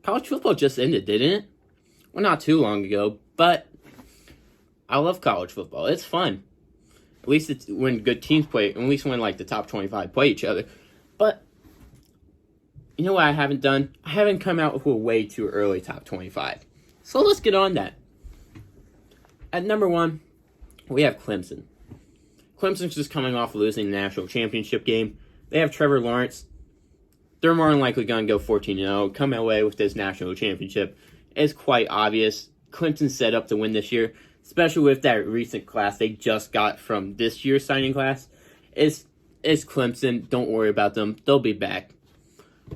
College football just ended, didn't it? Well, not too long ago, but I love college football. It's fun. At least it's when good teams play, at least when like the top 25 play each other. But you know what I haven't done? I haven't come out with a way too early top 25. So let's get on that. At number 1, we have Clemson. Clemson's just coming off losing the national championship game. They have Trevor Lawrence. They're more than likely going to go 14-0, come away with this national championship. It's quite obvious. Clemson's set up to win this year, especially with that recent class they just got from this year's signing class. It's Clemson. Don't worry about them. They'll be back.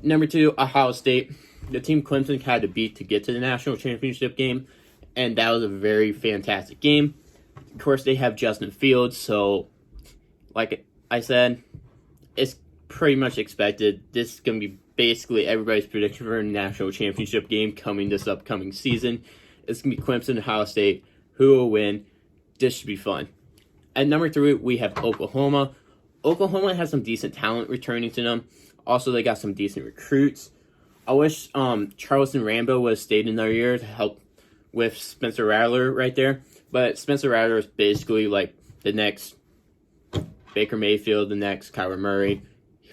Number 2, Ohio State. The team Clemson had to beat to get to the national championship game, and that was a very fantastic game. Of course, they have Justin Fields, so like I said, it's pretty much expected. This is going to be basically everybody's prediction for a national championship game coming this upcoming season. It's going to be Clemson and Ohio State. Who will win? This should be fun. At number 3, we have Oklahoma. Oklahoma has some decent talent returning to them. Also, they got some decent recruits. I wish Charleston Rambo would have stayed another year to help with Spencer Rattler right there. But Spencer Rattler is basically like the next Baker Mayfield, the next Kyler Murray.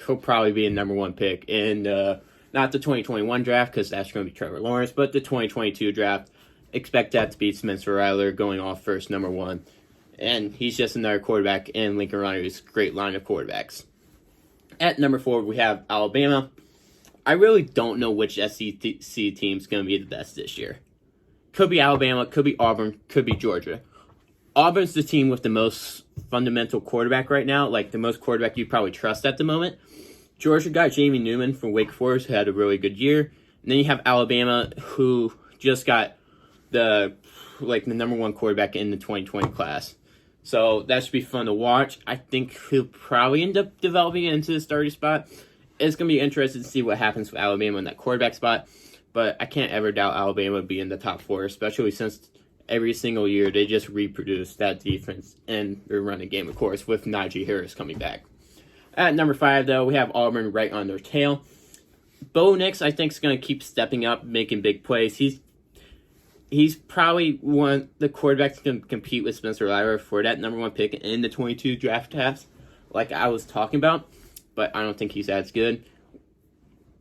He'll probably be a number 1 pick in not the 2021 draft because that's going to be Trevor Lawrence, but the 2022 draft. Expect that to be Spencer Rattler going off first, number 1. And he's just another quarterback in Lincoln Riley's great line of quarterbacks. At number 4, we have Alabama. I really don't know which SEC team is going to be the best this year. Could be Alabama, could be Auburn, could be Georgia. Auburn's the team with the most fundamental quarterback right now, like the most quarterback you probably trust at the moment. Georgia got Jamie Newman from Wake Forest, who had a really good year. And then you have Alabama, who just got the number 1 quarterback in the 2020 class. So that should be fun to watch. I think he'll probably end up developing into the starting spot. It's going to be interesting to see what happens with Alabama in that quarterback spot. But I can't ever doubt Alabama would be in the top 4, especially since every single year they just reproduce that defense and their running game, of course, with Najee Harris coming back. At number 5, though, we have Auburn right on their tail. Bo Nix, I think, is going to keep stepping up, making big plays. He's probably one of the quarterbacks going to compete with Spencer Rattler for that number 1 pick in the 22 draft class, like I was talking about. But I don't think he's as good.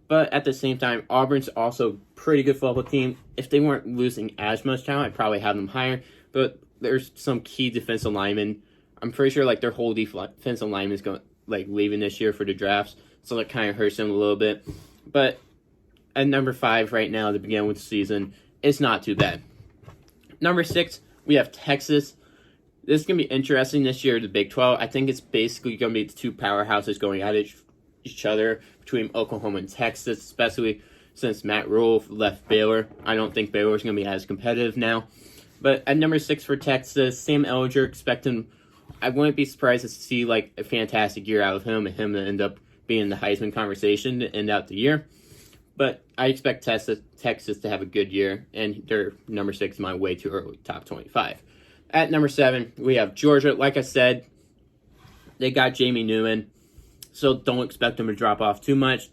But at the same time, Auburn's also a pretty good football team. If they weren't losing as much talent, I'd probably have them higher. But there's some key defensive linemen. I'm pretty sure like their whole defensive lineman is going leaving this year for the drafts, so that kind of hurts them a little bit. But at number 5 right now to begin with the season, it's not too bad. Number 6, we have Texas. This is going to be interesting this year, the Big 12. I think it's basically going to be the 2 powerhouses going at each other between Oklahoma and Texas, especially since Matt Rhule left Baylor. I don't think Baylor's going to be as competitive now. But at number 6 for Texas, Sam Ehlinger, expecting, I wouldn't be surprised to see like a fantastic year out of him and him to end up being in the Heisman conversation to end out the year. But I expect Texas to have a good year, and they're number 6 in my way too early, top 25. At number 7, we have Georgia. Like I said, they got Jamie Newman, so don't expect them to drop off too much.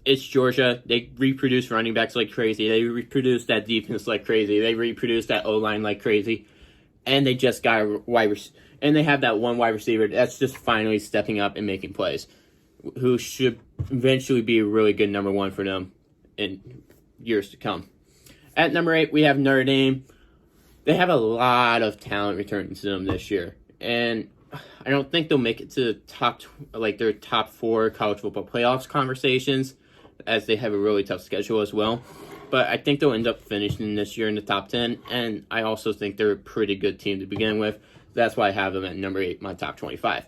It's Georgia. They reproduce running backs like crazy. They reproduce that defense like crazy. They reproduce that O-line like crazy. And they just got a and they have that one wide receiver that's just finally stepping up and making plays, who should eventually be a really good number 1 for them in years to come. At number 8, we have Notre Dame. They have a lot of talent returning to them this year, and I don't think they'll make it to their top 4 college football playoffs conversations, as they have a really tough schedule as well. But I think they'll end up finishing this year in the top 10, and I also think they're a pretty good team to begin with. That's why I have them at number 8, my top 25.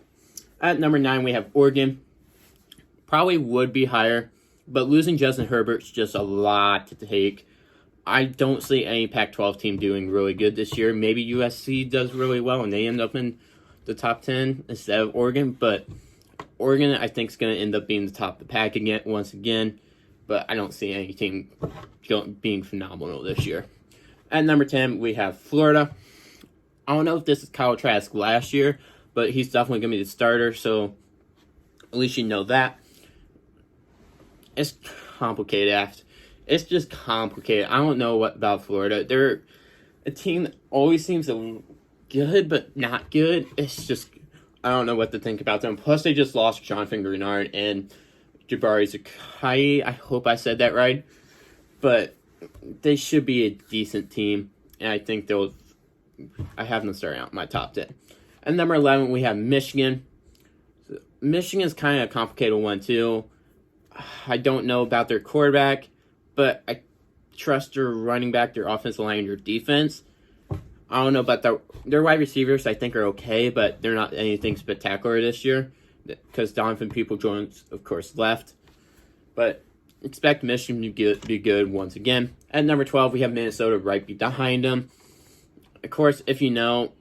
At number 9, we have Oregon. Probably would be higher, but losing Justin Herbert's just a lot to take. I don't see any Pac-12 team doing really good this year. Maybe USC does really well and they end up in the top 10 instead of Oregon, but Oregon I think is going to end up being the top of the pack again once again, but I don't see any team being phenomenal this year. At number 10, we have Florida. I don't know if this is Kyle Trask last year, but he's definitely going to be the starter, so at least you know that. It's complicated It's just complicated. I don't know what about Florida. They're a team that always seems good, but not good. It's just, I don't know what to think about them. Plus, they just lost Jonathan Grenard and Jabari Zakai. I hope I said that right. But they should be a decent team, and I think I have them starting out in my top 10. At number 11, we have Michigan. Michigan's kind of a complicated one, too. I don't know about their quarterback, but I trust their running back, their offensive line, and their defense. I don't know about their wide receivers. I think are okay, but they're not anything spectacular this year because Donovan Peoples-Jones, of course, left. But expect Michigan to be good once again. At number 12, we have Minnesota right behind them. Of course, if you know,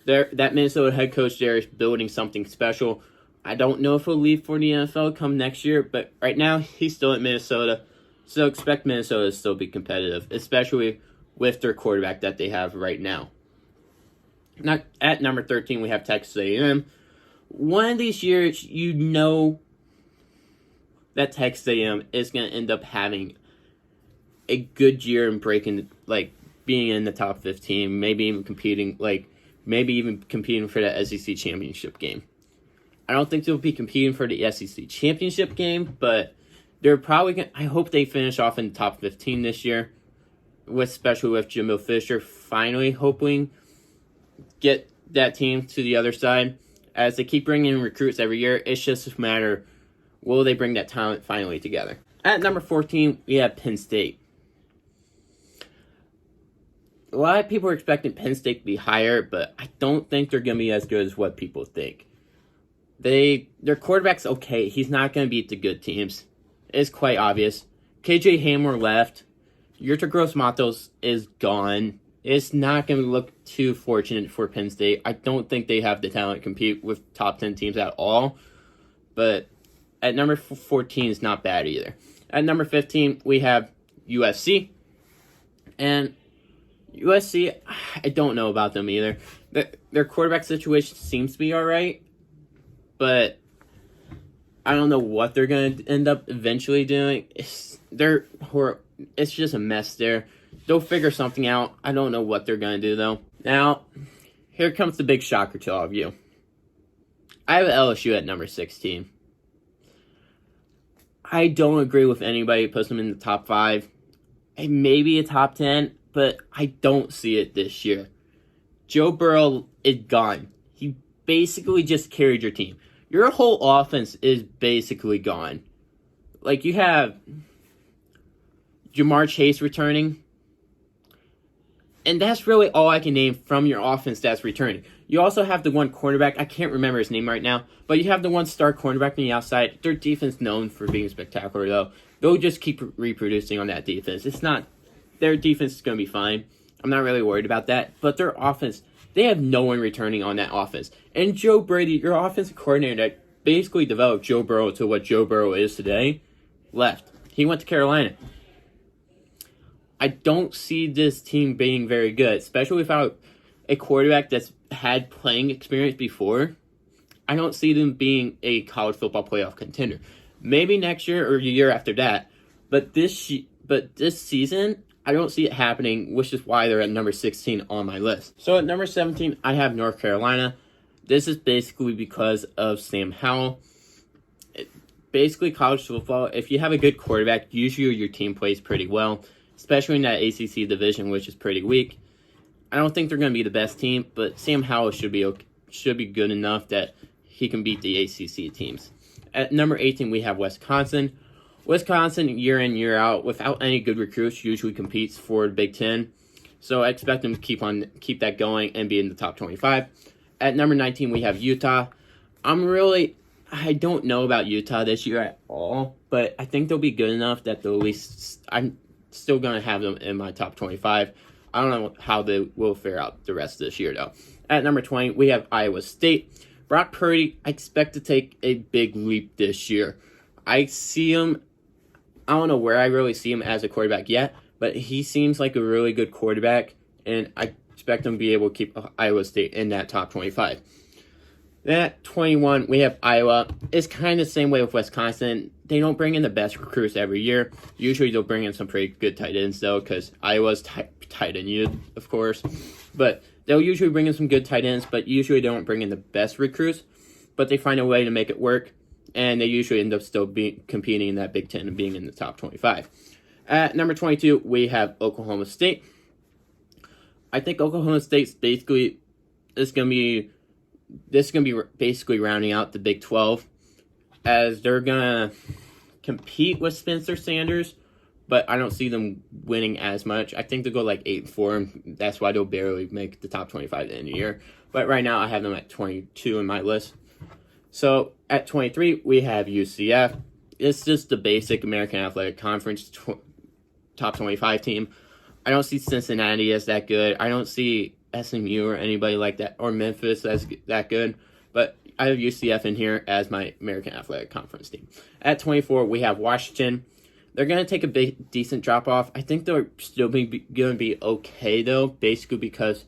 that Minnesota head coach there is building something special. I don't know if he'll leave for the NFL come next year, but right now he's still at Minnesota. So expect Minnesota to still be competitive, especially with their quarterback that they have right now. Now, at number 13, we have Texas A&M. One of these years, you know that Texas A&M is going to end up having a good year and being in the top 15, maybe even competing for that SEC championship game. I don't think they'll be competing for the SEC championship game, but they're probably I hope they finish off in the top 15 this year, especially with Jimbo Fisher finally hoping get that team to the other side. As they keep bringing in recruits every year, it's just a matter, will they bring that talent finally together? At number 14, we have Penn State. A lot of people are expecting Penn State to be higher, but I don't think they're going to be as good as what people think. Their quarterback's okay. He's not going to beat the good teams. It's quite obvious. KJ Hamler left. Yurta Gross-Matos is gone. It's not going to look too fortunate for Penn State. I don't think they have the talent to compete with top 10 teams at all. But at number 14 is not bad either. At number 15, we have USC. And USC, I don't know about them either. Their quarterback situation seems to be all right. But I don't know what they're going to end up eventually doing. It's just a mess there. They'll figure something out. I don't know what they're going to do, though. Now, here comes the big shocker to all of you. I have LSU at number 16. I don't agree with anybody who puts them in the top 5. Maybe a top 10, but I don't see it this year. Joe Burrow is gone. He basically just carried your team. Your whole offense is basically gone. You have Jamar Chase returning. And that's really all I can name from your offense that's returning. You also have the one cornerback. I can't remember his name right now. But you have the one star cornerback on the outside. Their defense known for being spectacular, though. They'll just keep reproducing on that defense. Their defense is going to be fine. I'm not really worried about that. But their offense, they have no one returning on that offense. And Joe Brady, your offensive coordinator that basically developed Joe Burrow to what Joe Burrow is today, left. He went to Carolina. I don't see this team being very good, especially without a quarterback that's had playing experience before. I don't see them being a college football playoff contender. Maybe next year or the year after that. But this season, I don't see it happening, which is why they're at number 16 on my list. So at number 17, I have North Carolina. This is basically because of Sam Howell. Basically, college football, if you have a good quarterback, usually your team plays pretty well, especially in that ACC division, which is pretty weak. I don't think they're going to be the best team, but Sam Howell should be good enough that he can beat the ACC teams. At number 18, we have Wisconsin. Wisconsin, year in, year out, without any good recruits, usually competes for the Big Ten. So I expect them to keep that going and be in the top 25. At number 19, we have Utah. I don't know about Utah this year at all, but I think they'll be good enough that they'll at least, I'm still going to have them in my top 25. I don't know how they will fare out the rest of this year, though. At number 20, we have Iowa State. Brock Purdy, I expect to take a big leap this year. I see him, I don't know where I really see him as a quarterback yet, but he seems like a really good quarterback, and I expect him to be able to keep Iowa State in that top 25. Then at 21, we have Iowa. It's kind of the same way with Wisconsin. They don't bring in the best recruits every year. Usually they'll bring in some pretty good tight ends, though, because Iowa's tight end needed, of course. But they'll usually bring in some good tight ends, but usually they don't bring in the best recruits. But they find a way to make it work, and they usually end up still competing in that Big Ten and being in the top 25. At number 22, we have Oklahoma State. I think Oklahoma State's basically is going to be basically rounding out the Big 12, as they're going to compete with Spencer Sanders, but I don't see them winning as much. I think they'll go like 8-4, and that's why they'll barely make the top 25 at the end of the year. But right now I have them at 22 in my list. So at 23, we have UCF. It's just the basic American Athletic Conference top 25 team. I don't see Cincinnati as that good. I don't see SMU or anybody like that, or Memphis as that good. But I have UCF in here as my American Athletic Conference team. At 24, we have Washington. They're going to take a decent drop off. I think they're still going to be okay, though, basically because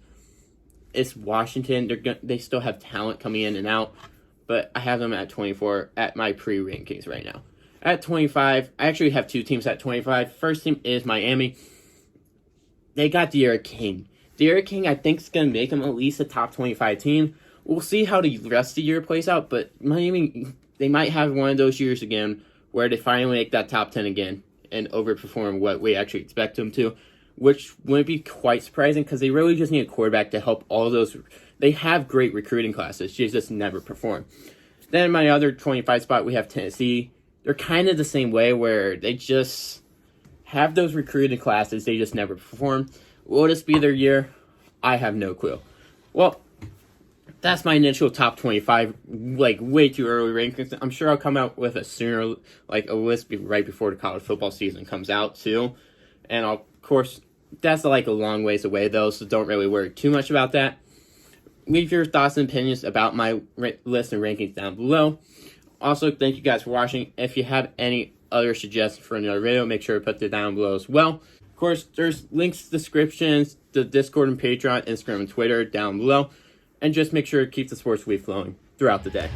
it's Washington. They still have talent coming in and out. But I have them at 24 at my pre-rankings right now. At 25, I actually have two teams at 25. First team is Miami. They got D'Eriq King. D'Eriq King, I think, is going to make them at least a top 25 team. We'll see how the rest of the year plays out, but Miami, they might have one of those years again where they finally make that top 10 again and overperform what we actually expect them to, which wouldn't be quite surprising because they really just need a quarterback to help all those. They have great recruiting classes. They just never perform. Then my other 25 spot, we have Tennessee. They're kind of the same way where they just have those recruiting classes. They just never perform. Will this be their year? I have no clue. Well, that's my initial top 25, like, way too early rankings. I'm sure I'll come out with a list right before the college football season comes out, too. And, of course, that's, like, a long ways away, though, so don't really worry too much about that. Leave your thoughts and opinions about my list and rankings down below. Also, thank you guys for watching. If you have any other suggestions for another video, make sure to put them down below as well. Of course, there's links, descriptions, the Discord and Patreon, Instagram and Twitter down below. And just make sure to keep the sports week flowing throughout the day.